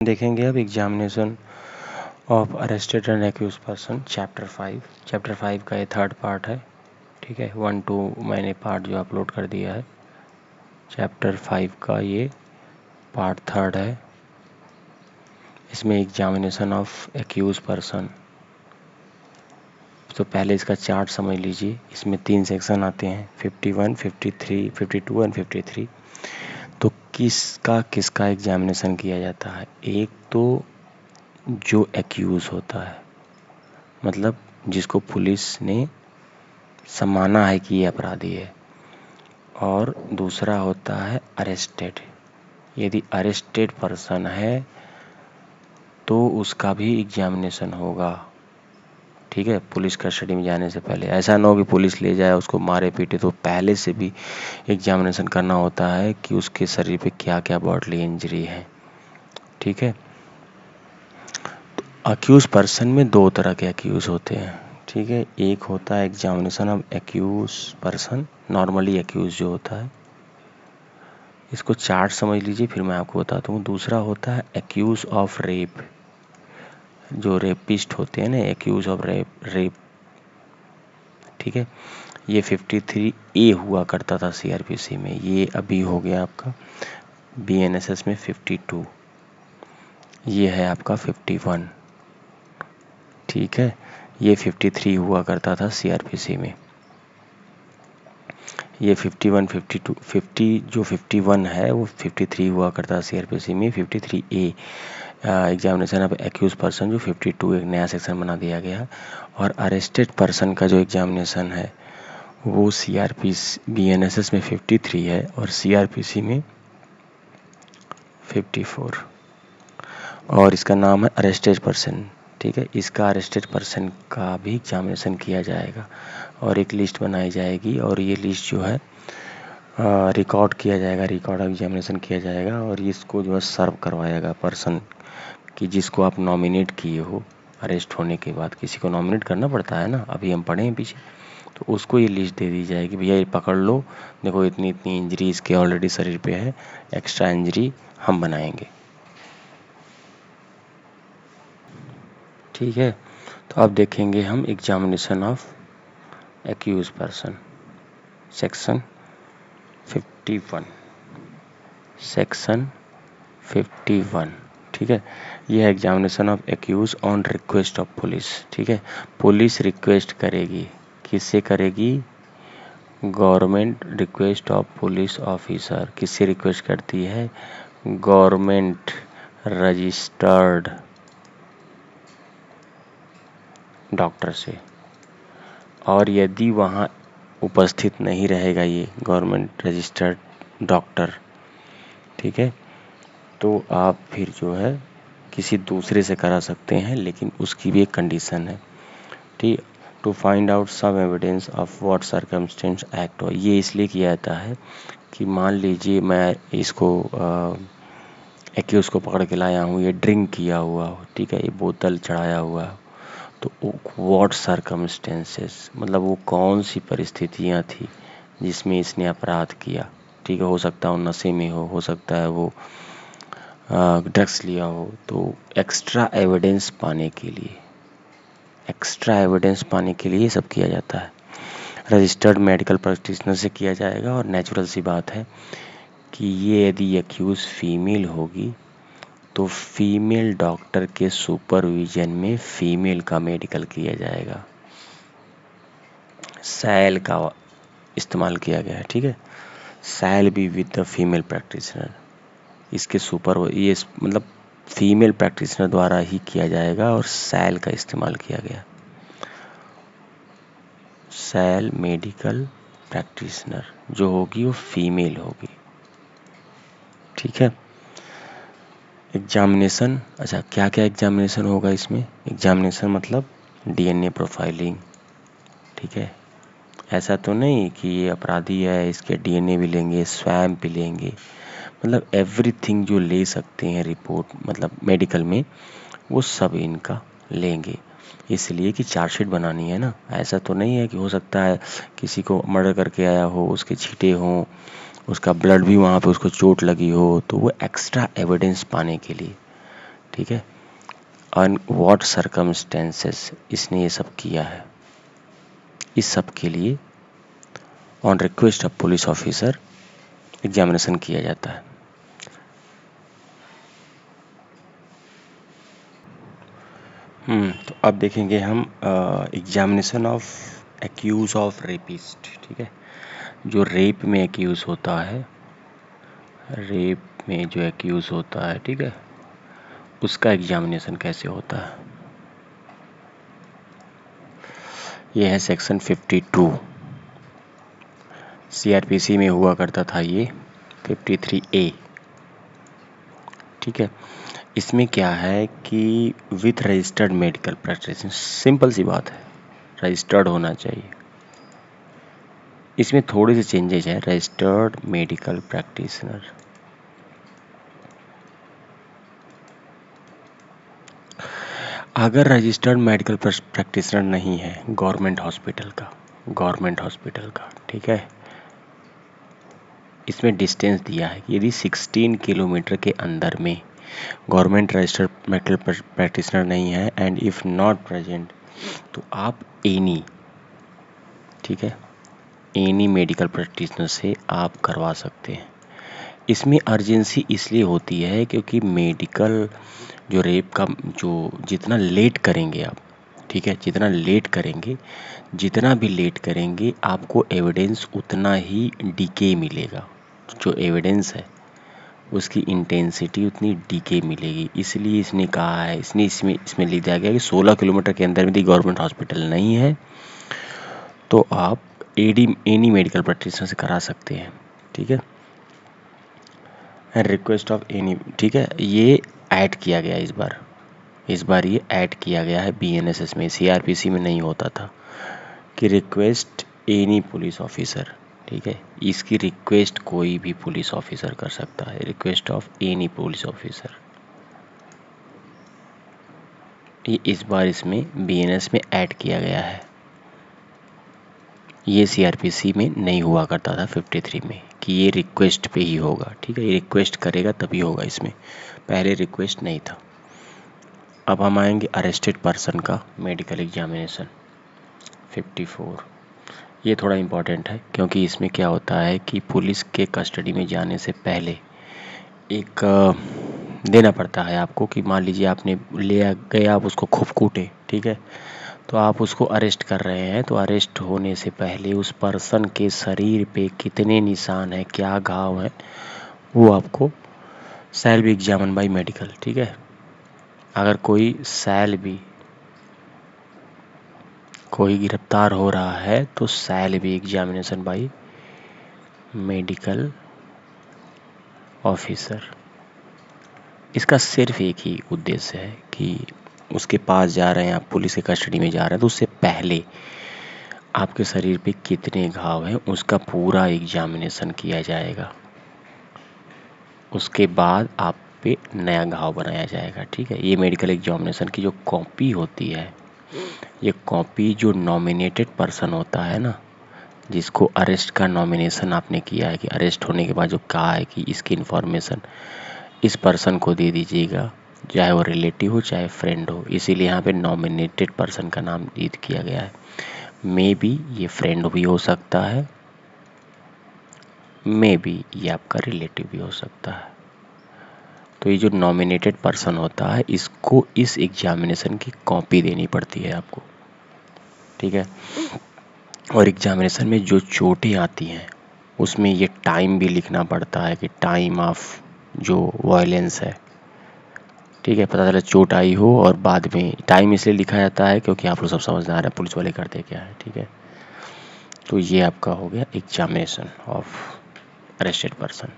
देखेंगे अब examination of arrested and accused person chapter 5 का ये थर्ड पार्ट है। ठीक है, 1-2 मैंने पार्ट जो अपलोड कर दिया है। चैप्टर 5 का ये पार्ट थर्ड है। इसमें एग्जामिनेशन ऑफ एक्यूज पर्सन। तो पहले इसका चार्ट समझ लीजिए। इसमें 3 सेक्शन आते हैं, 51, 53, 52 एंड 53। तो किसका एग्जामिनेशन किया जाता है? एक तो जो एक्यूज होता है, मतलब जिसको पुलिस ने माना है कि ये अपराधी है, और दूसरा होता है अरेस्टेड। यदि अरेस्टेड पर्सन है तो उसका भी एग्जामिनेशन होगा। ठीक है, पुलिस कस्टडी में जाने से पहले ऐसा ना हो कि पुलिस ले जाए उसको मारे पीटे, तो पहले से भी एग्जामिनेशन करना होता है कि उसके शरीर पे क्या क्या बॉडीली इंजरी है। ठीक है, तो अक्यूज पर्सन में 2 तरह के अक्यूज होते हैं। ठीक है, एक होता है examination of accused person, normally accused जो होता है, इसको चार्ट समझ लीजिए फिर मैं आपको बताता हूँ। दूसरा होता है एक्यूज ऑफ रेप, जो रेपिस्ट होते हैं ना, एक्यूज ऑफ रेप। ठीक है, ये 53A हुआ करता था CRPC में, ये अभी हो गया आपका BNSS में 52। ये है आपका 51। ठीक है, ये 53 हुआ करता था CRPC में। ये 51, 52, 50 जो 51 है वो 53 हुआ करता है CRPC में। 53A examination of accused person, जो 52 एक नया सेक्शन बना दिया गया। और अरेस्टेड पर्सन का जो एग्जामिनेशन है वो CRPC BNSS में 53 है और CRPC में 54, और इसका नाम है अरेस्टेड पर्सन। ठीक है, इसका अरेस्टेड पर्सन का भी एग्जामिनेशन किया जाएगा और एक लिस्ट बनाई जाएगी, और ये लिस्ट जो है रिकॉर्ड किया जाएगा, रिकॉर्ड एग्जामिनेशन किया जाएगा, और इसको जो है सर्व करवाएगा पर्सन कि जिसको आप नॉमिनेट किए हो। अरेस्ट होने के बाद किसी को नॉमिनेट करना पड़ता है ना, अभी हम पढ़े हैं पीछे, तो उसको ये लिस्ट दे दी जाएगी, भैया ये पकड़ लो, देखो इतनी इतनी इंजरी इसके ऑलरेडी शरीर पे है, एक्स्ट्रा इंजरी हम बनाएंगे। ठीक है, तो अब देखेंगे हम examination of accused person, section 51। Section 51। ठीक है, यह है examination of accused on request of police. ठीक है, पुलिस रिक्वेस्ट करेगी, किससे करेगी? Government request of police officer. किससे रिक्वेस्ट करती है? गवर्नमेंट रजिस्टर्ड डॉक्टर से। और यदि वहाँ उपस्थित नहीं रहेगा ये गवर्नमेंट रजिस्टर्ड डॉक्टर, ठीक है, तो आप फिर जो है किसी दूसरे से करा सकते हैं, लेकिन उसकी भी एक कंडीशन है। ठीक, to find out some evidence of what circumstance act. हो ये इसलिए किया जाता है कि मान लीजिए मैं इसको एक्यूज को पकड़ के लाया हूँ, ये ड्रिंक किया हुआ हो, ठीक है, ये बोतल चढ़ाया हुआ हो, तो व्हाट सर्कमस्टेंसेस मतलब वो कौन सी परिस्थितियाँ थी जिसमें इसने अपराध किया। ठीक है, हो सकता है वो नशे में हो सकता है वो ड्रग्स लिया हो। तो एक्स्ट्रा एविडेंस पाने के लिए सब किया जाता है। रजिस्टर्ड मेडिकल प्रैक्टिशनर से किया जाएगा, और नेचुरल सी बात है कि ये यदि एक्यूज फीमेल होगी तो फीमेल डॉक्टर के सुपरविजन में फीमेल का मेडिकल किया जाएगा। सैल का इस्तेमाल किया गया है। ठीक है, cell be with the female practitioner, इसके ये मतलब फीमेल प्रैक्टिशनर द्वारा ही किया जाएगा, और सैल का इस्तेमाल किया गया। सैल मेडिकल प्रैक्टिशनर जो होगी वो फीमेल होगी। ठीक है, एग्जामिनेशन, अच्छा क्या क्या एग्जामिनेशन होगा इसमें? एग्जामिनेशन मतलब DNA प्रोफाइलिंग। ठीक है, ऐसा तो नहीं कि ये अपराधी है इसके DNA भी लेंगे, स्वैब भी लेंगे, मतलब एवरीथिंग जो ले सकते हैं रिपोर्ट मतलब मेडिकल में, वो सब इनका लेंगे, इसलिए कि चार्जशीट बनानी है ना। ऐसा तो नहीं है कि हो सकता है किसी को मर्डर करके आया हो, उसके छींटे हों, उसका ब्लड भी वहाँ पे उसको चोट लगी हो, तो वो एक्स्ट्रा एविडेंस पाने के लिए, ठीक है, ऑन व्हाट सर्कमस्टेंसेस इसने ये सब किया है, इस सब के लिए on request of police officer examination किया जाता है। तो अब देखेंगे हम examination of accused of rapist. ठीक है, जो रेप में एक्यूज होता है, रेप में जो एक्यूज होता है, ठीक है, उसका एग्जामिनेशन कैसे होता है। ये है सेक्शन 52, सीआरपीसी में हुआ करता था ये 53A। ठीक है, इसमें क्या है कि with registered medical practitioner, simple सी बात है, रजिस्टर्ड होना चाहिए। इसमें थोड़ी सी चेंजेज है, रजिस्टर्ड मेडिकल प्रैक्टिशनर। अगर रजिस्टर्ड मेडिकल प्रैक्टिशनर नहीं है गवर्नमेंट हॉस्पिटल का, ठीक है, इसमें डिस्टेंस दिया है कि यदि 16 किलोमीटर के अंदर में गवर्नमेंट रजिस्टर्ड मेडिकल प्रैक्टिशनर नहीं है एंड इफ़ नॉट प्रेजेंट, तो आप एनी, ठीक है, एनी मेडिकल प्रैक्टिशनर से आप करवा सकते हैं। इसमें अर्जेंसी इसलिए होती है क्योंकि मेडिकल जो रेप का जो जितना लेट करेंगे आप, ठीक है, जितना भी लेट करेंगे आपको एविडेंस उतना ही डीके मिलेगा। जो एविडेंस है उसकी इंटेंसिटी उतनी डीके मिलेगी। इसलिए इसने कहा है, इसमें लिख दिया गया कि 16 किलोमीटर के अंदर यदि गवर्नमेंट हॉस्पिटल नहीं है तो आप एनी मेडिकल प्रैक्टिशनर से करा सकते हैं। ठीक है, रिक्वेस्ट ऑफ एनी, ठीक है, ये ऐड किया गया इस बार ये ऐड किया गया है बीएनएसएस में, सीआरपीसी में नहीं होता था कि रिक्वेस्ट एनी पुलिस ऑफिसर। ठीक है, इसकी रिक्वेस्ट कोई भी पुलिस ऑफिसर कर सकता है, request of any police officer. ये इस बार इसमें बीएनएस में ऐड किया गया है, ये सीआरपीसी में नहीं हुआ करता था 53 में कि ये रिक्वेस्ट पे ही होगा। ठीक है, ये रिक्वेस्ट करेगा तभी होगा, इसमें पहले रिक्वेस्ट नहीं था। अब हम आएंगे अरेस्टेड पर्सन का मेडिकल एग्जामिनेशन 54। ये थोड़ा इम्पॉर्टेंट है क्योंकि इसमें क्या होता है कि पुलिस के कस्टडी में जाने से पहले एक देना पड़ता है आपको कि मान लीजिए आपने ले गए, आप उसको खूब कूटे, ठीक है, तो आप उसको अरेस्ट कर रहे हैं, तो अरेस्ट होने से पहले उस पर्सन के शरीर पे कितने निशान हैं, क्या घाव हैं, वो आपको shall be examined by medical. ठीक है, अगर कोई गिरफ्तार हो रहा है तो shall be examination by medical officer. इसका सिर्फ एक ही उद्देश्य है कि उसके पास जा रहे हैं आप, पुलिस के कस्टडी में जा रहे हैं, तो उससे पहले आपके शरीर पे कितने घाव हैं उसका पूरा एग्जामिनेशन किया जाएगा, उसके बाद आप पे नया घाव बनाया जाएगा। ठीक है, ये मेडिकल एग्जामिनेशन की जो कॉपी होती है, ये कॉपी जो नॉमिनेटेड पर्सन होता है ना, जिसको अरेस्ट का नॉमिनेशन आपने किया है कि अरेस्ट होने के बाद जो कहा है कि इसकी इन्फॉर्मेशन इस पर्सन को दे दीजिएगा, चाहे वो रिलेटिव हो चाहे फ्रेंड हो, इसीलिए यहाँ पे नॉमिनेटेड पर्सन का नाम यूज किया गया है। मे बी ये फ्रेंड भी हो सकता है, मे बी ये आपका रिलेटिव भी हो सकता है। तो ये जो नॉमिनेटेड पर्सन होता है, इसको इस एग्जामिनेशन की कॉपी देनी पड़ती है आपको। ठीक है, और एग्जामिनेशन में जो चोटें आती हैं उसमें ये टाइम भी लिखना पड़ता है कि टाइम ऑफ जो वायलेंस है। ठीक है, पता चला चोट आई हो और बाद में टाइम इसलिए लिखा जाता है क्योंकि आप लोग सब समझदार हैं पुलिस वाले करते क्या है। ठीक है, तो ये आपका हो गया एग्जामिनेशन ऑफ अरेस्टेड पर्सन।